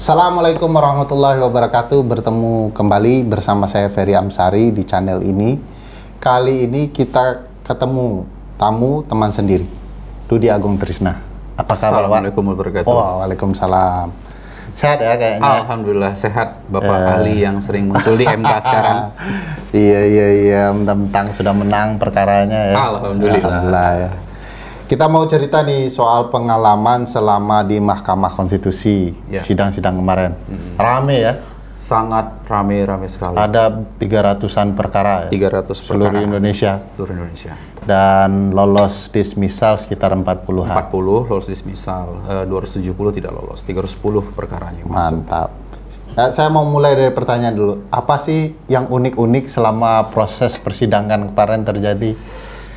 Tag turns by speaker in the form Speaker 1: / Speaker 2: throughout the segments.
Speaker 1: Assalamualaikum warahmatullahi wabarakatuh. Bertemu kembali bersama saya Ferry Amsari di channel ini. Kali ini kita ketemu tamu teman sendiri, Dudi Agung Trisna. Apa kabar, Pak?
Speaker 2: Assalamualaikum warahmatullahi wabarakatuh.
Speaker 1: Oh, waalaikumsalam. Sehat ya kayaknya?
Speaker 2: Alhamdulillah sehat, Bapak ahli yang sering muncul di MK sekarang.
Speaker 1: Iya. Mentang-mentang sudah menang perkaranya ya.
Speaker 2: Alhamdulillah
Speaker 1: ya. Kita mau cerita nih soal pengalaman selama di Mahkamah Konstitusi, sidang-sidang kemarin. Rame ya?
Speaker 2: Sangat rame sekali.
Speaker 1: Ada 300-an perkara ya?
Speaker 2: 300
Speaker 1: seluruh
Speaker 2: perkara.
Speaker 1: Indonesia.
Speaker 2: Seluruh Indonesia.
Speaker 1: Dan lolos dismissal sekitar 40-an.
Speaker 2: 40 lolos dismissal, 270 tidak lolos, 310 perkaranya masuk.
Speaker 1: Mantap. Nah, saya mau mulai dari pertanyaan dulu. Apa sih yang unik-unik selama proses persidangan kemarin terjadi?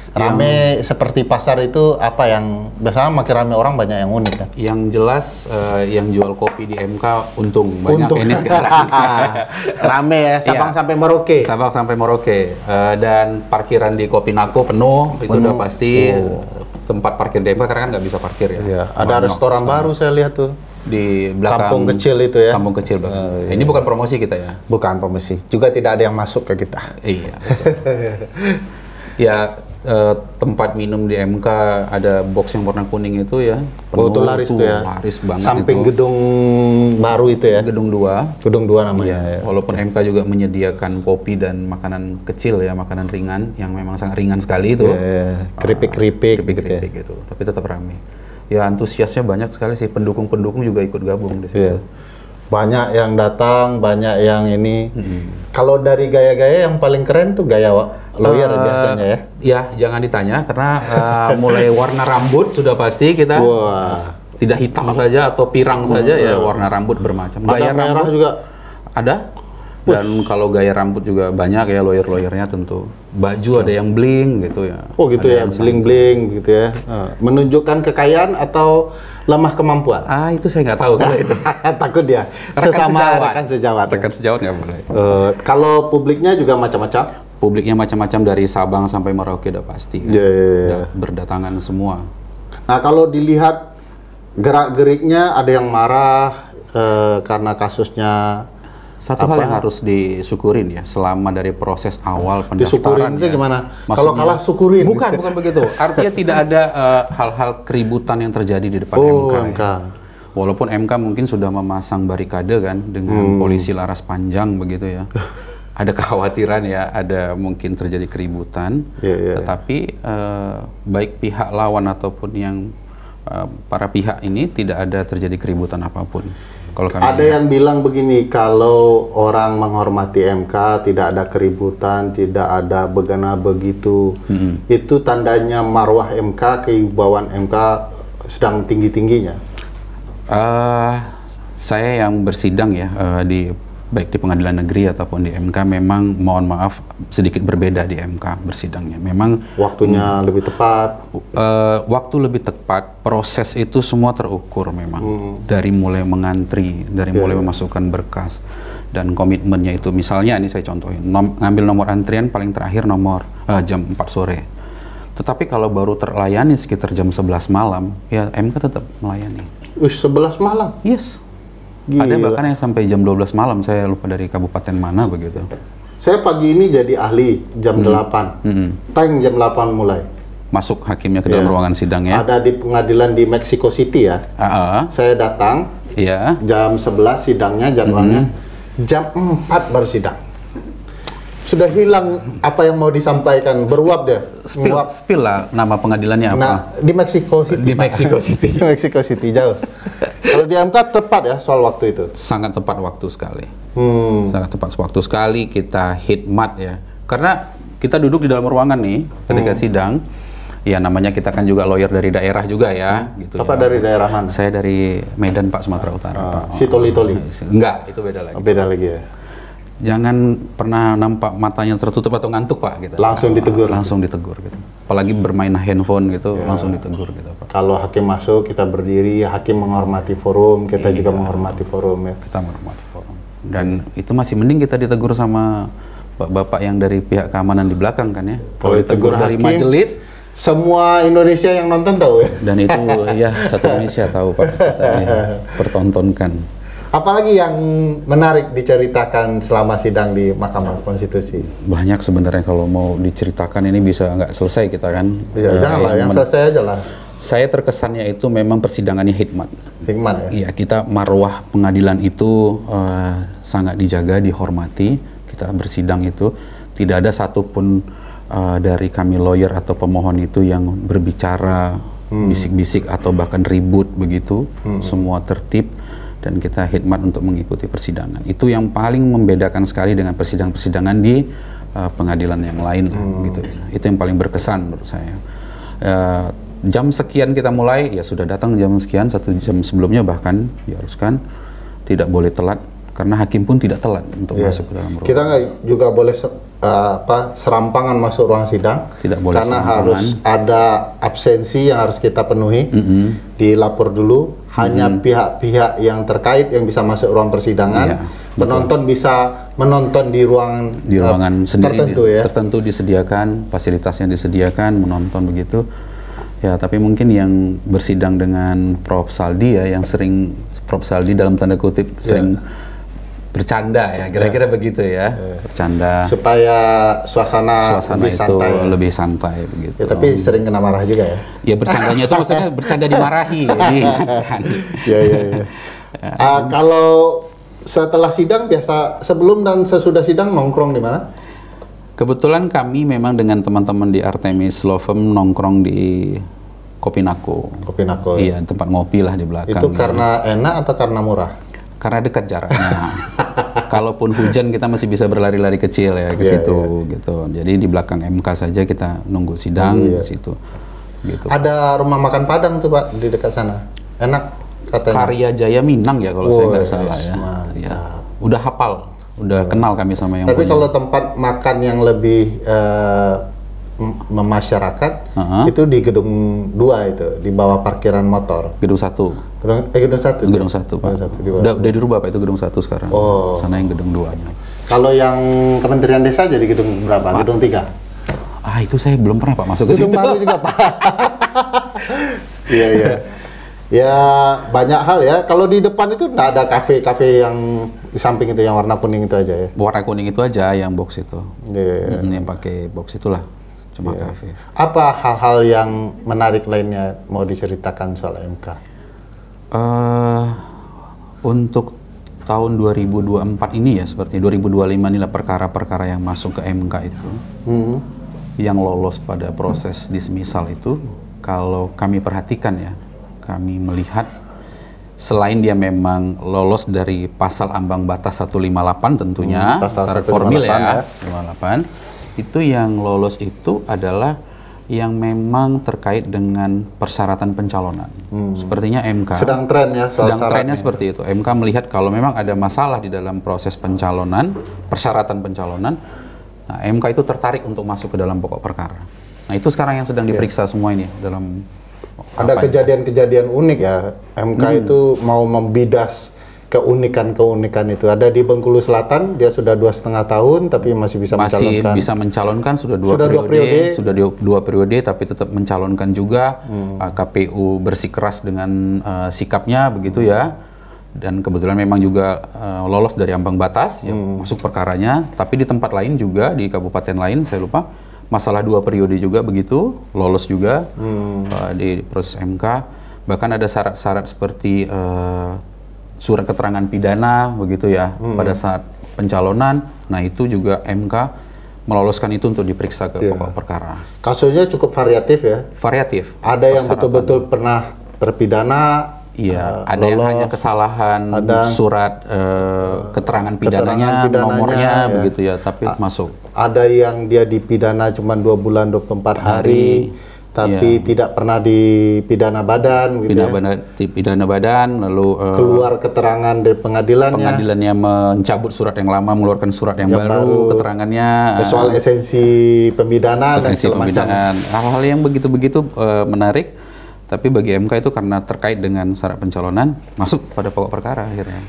Speaker 1: Rame seperti pasar itu, apa yang biasanya makin rame orang banyak yang unik kan?
Speaker 2: Yang jelas yang jual kopi di MK untung banyak ini sekarang.
Speaker 1: Rame ya, Sabang sampai Merauke.
Speaker 2: Sabang sampai Merauke. Dan parkiran di Kopinako penuh, itu udah pasti. Tempat parkir di MK karena kan nggak bisa parkir ya.
Speaker 1: Iya. Ada restoran baru saya lihat tuh.
Speaker 2: Di belakang
Speaker 1: kampung kecil itu ya.
Speaker 2: Kampung kecil belakang. Ini bukan promosi kita ya.
Speaker 1: Bukan promosi. Juga tidak ada yang masuk ke kita.
Speaker 2: Iya. Ya, tempat minum di MK ada box yang warna kuning itu ya.
Speaker 1: Penuh, itu laris tuh ya.
Speaker 2: Laris banget.
Speaker 1: Samping itu. Gedung baru itu ya.
Speaker 2: Gedung 2.
Speaker 1: Gedung 2 namanya.
Speaker 2: Ya. Walaupun MK juga menyediakan kopi dan makanan kecil ya, makanan ringan yang memang sangat ringan sekali itu.
Speaker 1: Keripik-keripik
Speaker 2: gitu. Tapi tetap ramai. Ya, antusiasnya banyak sekali sih, pendukung-pendukung juga ikut gabung di situ.
Speaker 1: Banyak yang datang, banyak yang ini. Kalau dari gaya-gaya yang paling keren tuh gaya lawyer biasanya ya?
Speaker 2: Ya, jangan ditanya karena mulai warna rambut sudah pasti kita tidak hitam saja atau pirang saja ya, warna rambut bermacam. Gaya
Speaker 1: merah
Speaker 2: rambut juga ada. Dan kalau gaya rambut juga banyak ya, lawyer-lawyernya tentu. Baju ada yang bling gitu ya.
Speaker 1: Oh gitu ya, bling-bling gitu ya. Menunjukkan kekayaan atau lemah kemampuan?
Speaker 2: Itu saya nggak tahu kalau itu.
Speaker 1: Takut dia. Sesama rekan sejawat.
Speaker 2: Rekan sejawat nggak boleh.
Speaker 1: Kalau publiknya juga macam-macam?
Speaker 2: Publiknya macam-macam dari Sabang sampai Merauke udah pasti kan. Udah berdatangan semua. Nah,
Speaker 1: kalau dilihat gerak-geriknya ada yang marah karena kasusnya.
Speaker 2: Satu hal yang harus disyukurin ya, selama dari proses awal pendaftaran.
Speaker 1: Disyukurin itu gimana? Kalau kalah syukurin?
Speaker 2: Bukan begitu. Artinya tidak ada hal-hal keributan yang terjadi di depan MK. Ya. Walaupun MK mungkin sudah memasang barikade kan, dengan polisi laras panjang begitu ya. Ada kekhawatiran ya, ada mungkin terjadi keributan. Tetapi baik pihak lawan ataupun yang para pihak ini tidak ada terjadi keributan apapun.
Speaker 1: Ada yang bilang begini, kalau orang menghormati MK, tidak ada keributan, tidak ada begana begitu, itu tandanya marwah MK, kewibawaan MK sedang tinggi-tingginya.
Speaker 2: Saya yang bersidang ya, baik di pengadilan negeri ataupun di MK, memang mohon maaf sedikit berbeda di MK bersidangnya. Memang
Speaker 1: waktunya lebih tepat.
Speaker 2: Waktu lebih tepat, proses itu semua terukur memang. Dari mulai mengantri, dari mulai memasukkan berkas dan komitmennya itu. Misalnya ini saya contohin, ngambil nomor antrian paling terakhir jam 4 sore. Tetapi kalau baru terlayani sekitar jam 11 malam, ya MK tetap melayani.
Speaker 1: 11 malam?
Speaker 2: Yes.
Speaker 1: Gila.
Speaker 2: Ada bahkan yang sampai jam 12 malam, saya lupa dari kabupaten mana begitu.
Speaker 1: Saya pagi ini jadi ahli jam 8. Tang jam 8 mulai.
Speaker 2: Masuk hakimnya ke dalam ruangan sidangnya.
Speaker 1: Ada di pengadilan di Mexico City ya. Saya datang. Jam 11 sidangnya jadwalnya. Jam 4 baru sidang. Sudah hilang apa yang mau disampaikan, beruap deh.
Speaker 2: Spill lah nama pengadilannya apa?
Speaker 1: Nah, di Mexico City.
Speaker 2: Di Mexico City.
Speaker 1: Di Mexico City, jauh. Kalau di MK tepat ya soal waktu itu?
Speaker 2: Sangat tepat waktu sekali. Sangat tepat waktu sekali, kita khidmat ya. Karena kita duduk di dalam ruangan nih ketika sidang. Ya namanya kita kan juga lawyer dari daerah juga ya. Gitu
Speaker 1: apa
Speaker 2: ya.
Speaker 1: Dari daerah mana?
Speaker 2: Saya dari Medan Pak, Sumatera Utara Pak.
Speaker 1: Si Toli-Toli?
Speaker 2: Enggak, itu beda lagi.
Speaker 1: Beda lagi ya?
Speaker 2: Jangan pernah nampak matanya tertutup atau ngantuk Pak gitu.
Speaker 1: Langsung ditegur.
Speaker 2: Langsung ditegur gitu. Apalagi bermain handphone gitu, langsung ditegur gitu Pak.
Speaker 1: Kalau hakim masuk kita berdiri, hakim menghormati forum, kita juga menghormati forum ya.
Speaker 2: Kita menghormati forum. Dan itu masih mending kita ditegur sama bapak yang dari pihak keamanan di belakang kan ya.
Speaker 1: Kalau ditegur
Speaker 2: dari
Speaker 1: hakim,
Speaker 2: majelis,
Speaker 1: semua Indonesia yang nonton tahu ya.
Speaker 2: Dan itu ya satu Indonesia tahu Pak, kita pertontonkan.
Speaker 1: Apalagi yang menarik diceritakan selama sidang di Mahkamah Konstitusi?
Speaker 2: Banyak sebenarnya, kalau mau diceritakan ini bisa nggak selesai kita kan.
Speaker 1: Ya, janganlah, yang selesai aja lah.
Speaker 2: Saya terkesannya itu memang persidangannya hikmat.
Speaker 1: Hikmat ya?
Speaker 2: Iya, kita marwah pengadilan itu sangat dijaga, dihormati. Kita bersidang itu tidak ada satupun dari kami lawyer atau pemohon itu yang berbicara bisik-bisik atau bahkan ribut begitu. Semua tertib dan kita hikmat untuk mengikuti persidangan. Itu yang paling membedakan sekali dengan persidangan-persidangan di pengadilan yang lain gitu. Itu yang paling berkesan menurut saya. Jam sekian kita mulai, ya sudah datang jam sekian, 1 jam sebelumnya bahkan diharuskan, tidak boleh telat karena hakim pun tidak telat untuk masuk ke dalam ruang.
Speaker 1: Kita nggak juga boleh serampangan masuk ruang sidang,
Speaker 2: tidak boleh
Speaker 1: karena harus ada absensi yang harus kita penuhi, dilapor dulu. Hanya pihak-pihak yang terkait yang bisa masuk ruang persidangan. Penonton bisa menonton di ruangan sendiri,
Speaker 2: tertentu disediakan, fasilitasnya disediakan, menonton begitu. Ya, tapi mungkin yang bersidang dengan Prof. Saldi ya, yang sering Prof. Saldi dalam tanda kutip sering bercanda ya, kira-kira begitu ya, bercanda
Speaker 1: supaya suasana lebih
Speaker 2: itu
Speaker 1: santai,
Speaker 2: lebih santai begitu.
Speaker 1: Ya, tapi sering kena marah juga ya.
Speaker 2: Ya, bercandanya itu maksudnya bercanda dimarahi.
Speaker 1: Ya. Kalau setelah sidang biasa, sebelum dan sesudah sidang nongkrong di mana?
Speaker 2: Kebetulan kami memang dengan teman-teman di Artemis Law Firm nongkrong di Kopinako. Iya, tempat ngopi lah di belakang.
Speaker 1: Itu karena enak atau karena murah?
Speaker 2: Karena dekat jaraknya. Kalaupun hujan kita masih bisa berlari-lari kecil ya ke situ gitu. Jadi di belakang MK saja kita nunggu sidang di situ. Gitu.
Speaker 1: Ada rumah makan Padang tuh Pak di dekat sana. Enak katanya.
Speaker 2: Karya Jaya Minang ya kalau saya nggak salah ya. Ya. Udah hafal. Udah kenal kami sama yang
Speaker 1: Tapi
Speaker 2: punya.
Speaker 1: kalau tempat makan yang lebih memasyarakat itu di gedung 2 itu, di bawah parkiran motor.
Speaker 2: Gedung 1.
Speaker 1: Gedung 1.
Speaker 2: Gedung 1, Pak. Udah dirubah Pak, itu gedung 1 sekarang. Sana yang gedung 2-nya.
Speaker 1: Kalau yang Kementerian Desa jadi gedung berapa? Pak. Gedung 3.
Speaker 2: Itu saya belum pernah Pak masuk ke situ.
Speaker 1: Gedung baru juga Pak. Iya. Ya banyak hal ya. Kalau di depan itu nggak ada kafe yang di samping itu yang warna kuning itu aja ya.
Speaker 2: Warna kuning itu aja yang box itu. Yang pakai box itulah cuma kafe.
Speaker 1: Apa hal-hal yang menarik lainnya mau diceritakan soal MK?
Speaker 2: Untuk tahun 2024 ini ya, seperti 2025 inilah perkara-perkara yang masuk ke MK itu, yang lolos pada proses dismisal itu, kalau kami perhatikan ya, kami melihat selain dia memang lolos dari pasal ambang batas 158 tentunya, syarat formil ya, 58, itu yang lolos itu adalah yang memang terkait dengan persyaratan pencalonan. Sepertinya MK
Speaker 1: sedang trennya
Speaker 2: seperti itu. MK melihat kalau memang ada masalah di dalam proses pencalonan, persyaratan pencalonan, nah MK itu tertarik untuk masuk ke dalam pokok perkara. Nah itu sekarang yang sedang diperiksa semua ini dalam.
Speaker 1: Ada kejadian-kejadian unik ya, MK itu mau membidas keunikan-keunikan itu. Ada di Bengkulu Selatan, dia sudah 2,5 tahun tapi masih bisa mencalonkan.
Speaker 2: Sudah dua periode tapi tetap mencalonkan juga. KPU bersikeras dengan sikapnya begitu ya. Dan kebetulan memang juga lolos dari ambang batas, ya, masuk perkaranya. Tapi di tempat lain juga, di kabupaten lain saya lupa, masalah 2 periode juga begitu, lolos juga di proses MK. Bahkan ada syarat-syarat seperti surat keterangan pidana begitu ya pada saat pencalonan. Nah itu juga MK meloloskan itu untuk diperiksa ke pokok perkara.
Speaker 1: Kasusnya cukup variatif ya?
Speaker 2: Variatif.
Speaker 1: Ada yang betul-betul pernah terpidana.
Speaker 2: Iya, ada yang hanya kesalahan surat keterangan pidananya, nomornya begitu ya, tapi masuk.
Speaker 1: Ada yang dia dipidana cuma 2 bulan 24 hari, tapi tidak pernah dipidana badan gitu
Speaker 2: Dipidana badan, lalu
Speaker 1: keluar keterangan dari
Speaker 2: pengadilannya mencabut surat yang lama, mengeluarkan surat yang baru, keterangannya
Speaker 1: soal esensi pemidanaan dan segala macam.
Speaker 2: Hal-hal yang begitu-begitu menarik. Tapi bagi MK itu karena terkait dengan syarat pencalonan, masuk pada pokok perkara akhirnya.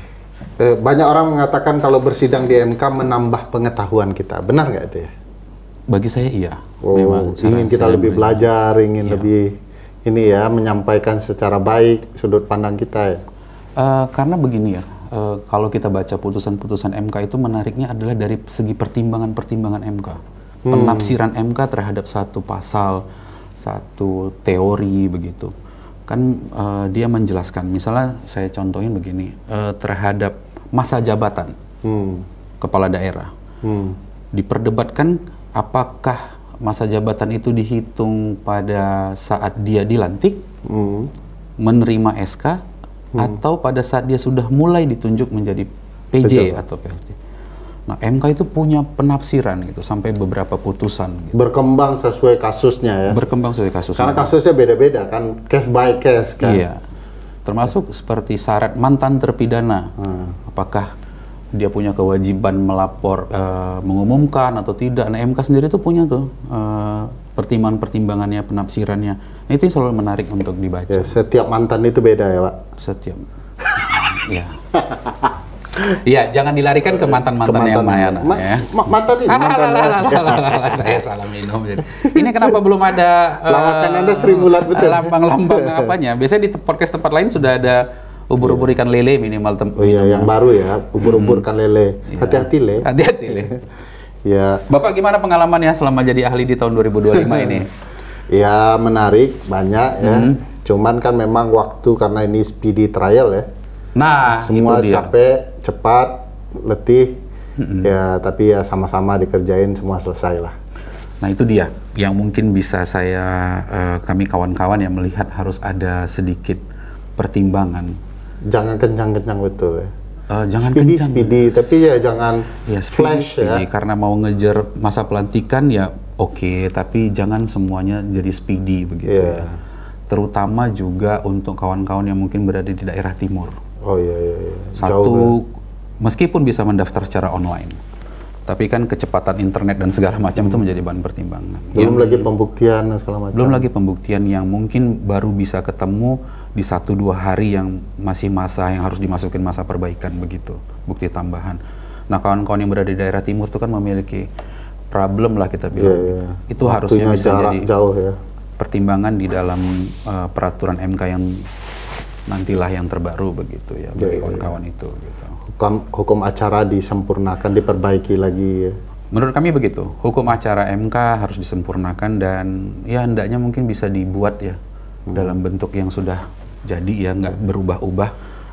Speaker 1: Banyak orang mengatakan kalau bersidang di MK menambah pengetahuan kita. Benar nggak itu ya?
Speaker 2: Bagi saya iya.
Speaker 1: Memang ingin kita lebih belajar, ingin lebih menyampaikan secara baik sudut pandang kita ya.
Speaker 2: Karena begini ya, kalau kita baca putusan-putusan MK itu menariknya adalah dari segi pertimbangan-pertimbangan MK. Penafsiran MK terhadap satu pasal, satu teori begitu. Kan dia menjelaskan, misalnya saya contohin begini, terhadap masa jabatan kepala daerah. Diperdebatkan apakah masa jabatan itu dihitung pada saat dia dilantik, menerima SK, atau pada saat dia sudah mulai ditunjuk menjadi PJ atau PLT. Nah, MK itu punya penafsiran gitu sampai beberapa putusan. Gitu.
Speaker 1: Berkembang sesuai kasusnya ya.
Speaker 2: Berkembang sesuai kasusnya.
Speaker 1: Karena kasusnya beda-beda kan, case by case kan.
Speaker 2: Iya. Termasuk seperti syarat mantan terpidana. Apakah dia punya kewajiban melapor, mengumumkan atau tidak. Nah, MK sendiri tuh punya tuh pertimbangan-pertimbangannya, penafsirannya. Nah, itu yang selalu menarik untuk dibaca.
Speaker 1: Ya, setiap mantan itu beda ya, Pak?
Speaker 2: Setiap. Ya. Iya, jangan dilarikan ke mantan-mantan yang lain.
Speaker 1: Mantan ini.
Speaker 2: Saya salah minum. Ini kenapa belum ada
Speaker 1: lawakan Anda Sri Mulat betul.
Speaker 2: Lambang-lambang apanya? Biasanya di podcast tempat lain sudah ada ubur-ubur ikan lele minimal.
Speaker 1: Oh iya, yang baru ya, ubur-ubur ikan lele. Hati-hati le.
Speaker 2: Hati-hati le.
Speaker 1: Ya.
Speaker 2: Bapak gimana pengalamannya selama jadi ahli di tahun 2025 ini?
Speaker 1: Ya menarik, banyak ya. Cuman kan memang waktu karena ini speedy trial ya.
Speaker 2: Nah,
Speaker 1: semua
Speaker 2: itu dia.
Speaker 1: Capek, cepat, letih. Ya, tapi ya sama-sama dikerjain, semua selesai lah.
Speaker 2: Nah, itu dia yang mungkin bisa kami kawan-kawan yang melihat harus ada sedikit pertimbangan.
Speaker 1: Jangan kencang-kencang betul ya.
Speaker 2: Jangan
Speaker 1: speedy, tapi ya jangan flash
Speaker 2: speedy,
Speaker 1: ya.
Speaker 2: Karena mau ngejar masa pelantikan ya oke, tapi jangan semuanya jadi speedy begitu ya. Terutama juga untuk kawan-kawan yang mungkin berada di daerah timur.
Speaker 1: Oh iya.
Speaker 2: Satu, meskipun bisa mendaftar secara online, tapi kan kecepatan internet dan segala macam itu menjadi bahan pertimbangan.
Speaker 1: Belum lagi pembuktian dan segala macam.
Speaker 2: Belum lagi pembuktian yang mungkin baru bisa ketemu di 1-2 hari yang masih masa yang harus dimasukin masa perbaikan begitu, bukti tambahan. Nah, kawan-kawan yang berada di daerah timur itu kan memiliki problem lah kita bilang. Itu harusnya bisa jadi
Speaker 1: jauh ya.
Speaker 2: Pertimbangan di dalam peraturan MK yang nantilah yang terbaru begitu ya bagi kawan-kawan itu. Gitu.
Speaker 1: Hukum acara disempurnakan, diperbaiki lagi. Ya.
Speaker 2: Menurut kami begitu. Hukum acara MK harus disempurnakan dan ya hendaknya mungkin bisa dibuat ya dalam bentuk yang sudah jadi ya, nggak berubah-ubah.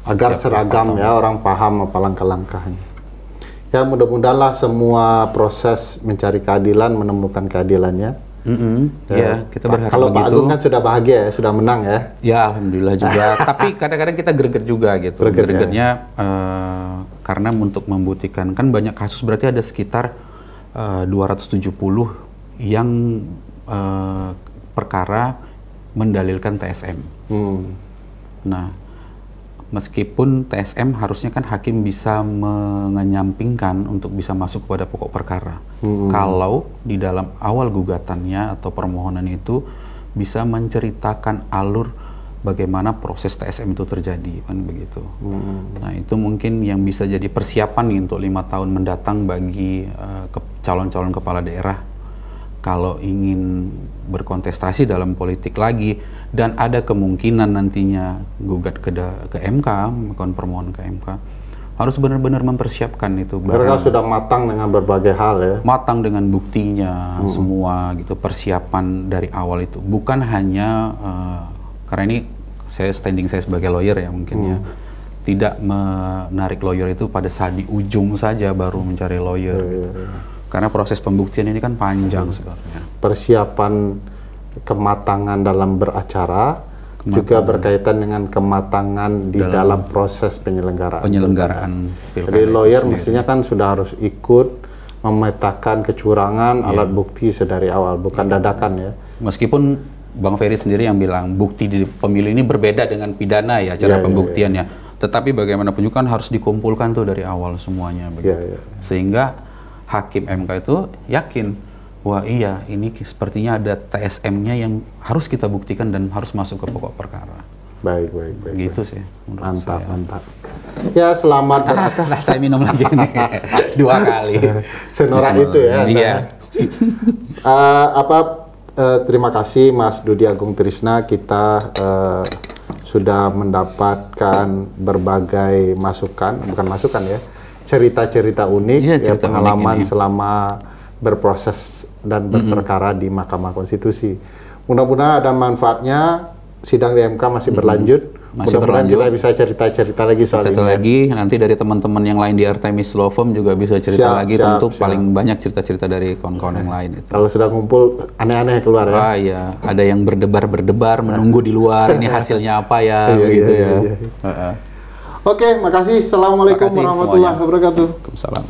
Speaker 1: Agar seragam ya, orang paham apa langkah-langkahnya. Ya mudah-mudahanlah semua proses mencari keadilan menemukan keadilannya.
Speaker 2: Ya, kita berharap
Speaker 1: kalau
Speaker 2: begitu.
Speaker 1: Pak Agung kan sudah bahagia ya, sudah menang ya.
Speaker 2: Ya, alhamdulillah juga. Tapi kadang-kadang kita greget juga gitu. Gregetnya karena untuk membuktikan kan banyak kasus, berarti ada sekitar 270 yang perkara mendalilkan TSM. Nah, meskipun TSM harusnya kan hakim bisa menyampingkan untuk bisa masuk kepada pokok perkara. Kalau di dalam awal gugatannya atau permohonan itu bisa menceritakan alur bagaimana proses TSM itu terjadi, kan begitu. Nah, itu mungkin yang bisa jadi persiapan nih untuk 5 tahun mendatang bagi calon-calon kepala daerah kalau ingin berkontestasi dalam politik lagi dan ada kemungkinan nantinya gugat ke MK, melakukan permohonan ke MK, harus benar-benar mempersiapkan itu.
Speaker 1: Mereka sudah matang dengan berbagai hal ya.
Speaker 2: Matang dengan buktinya semua gitu, persiapan dari awal itu. Bukan hanya karena ini standing saya sebagai lawyer ya mungkin ya, tidak menarik lawyer itu pada saat di ujung saja baru mencari lawyer gitu. Karena proses pembuktian ini kan panjang sebenarnya. Persiapan
Speaker 1: Kematangan dalam beracara juga berkaitan dengan kematangan di dalam proses penyelenggaraan. Jadi lawyer mestinya kan sudah harus ikut memetakan kecurangan alat bukti sedari awal, bukan dadakan ya. Meskipun
Speaker 2: Bang Ferry sendiri yang bilang bukti di pemilu ini berbeda dengan pidana ya cara pembuktiannya. Tetapi bagaimanapun juga kan harus dikumpulkan tuh dari awal semuanya begitu. Sehingga hakim MK itu yakin, wah iya ini sepertinya ada TSM-nya yang harus kita buktikan dan harus masuk ke pokok perkara.
Speaker 1: Baik.
Speaker 2: Gitu sih.
Speaker 1: Mantap. Ya selamat.
Speaker 2: Saya minum lagi nih 2 kali.
Speaker 1: Senorak itu ya. Iya. Terima kasih Mas Dudi Agung Trisna, kita sudah mendapatkan berbagai masukan, bukan masukan ya, cerita-cerita unik,
Speaker 2: cerita
Speaker 1: pengalaman
Speaker 2: unik
Speaker 1: selama berproses dan berperkara di Mahkamah Konstitusi. Mudah-mudahan ada manfaatnya. Sidang di MK masih berlanjut. Mudah-mudahan kita bisa cerita-cerita lagi soal ini.
Speaker 2: Lagi nanti dari teman-teman yang lain di Artemis Law Firm juga bisa cerita lagi. Tentu paling banyak cerita-cerita dari kawan-kawan yang lain itu.
Speaker 1: Kalau sudah ngumpul aneh-aneh keluar ya.
Speaker 2: Iya, ada yang berdebar-berdebar menunggu di luar ini hasilnya apa ya begitu ya.
Speaker 1: Oke, makasih. Assalamualaikum warahmatullahi wabarakatuh.
Speaker 2: Waalaikumsalam.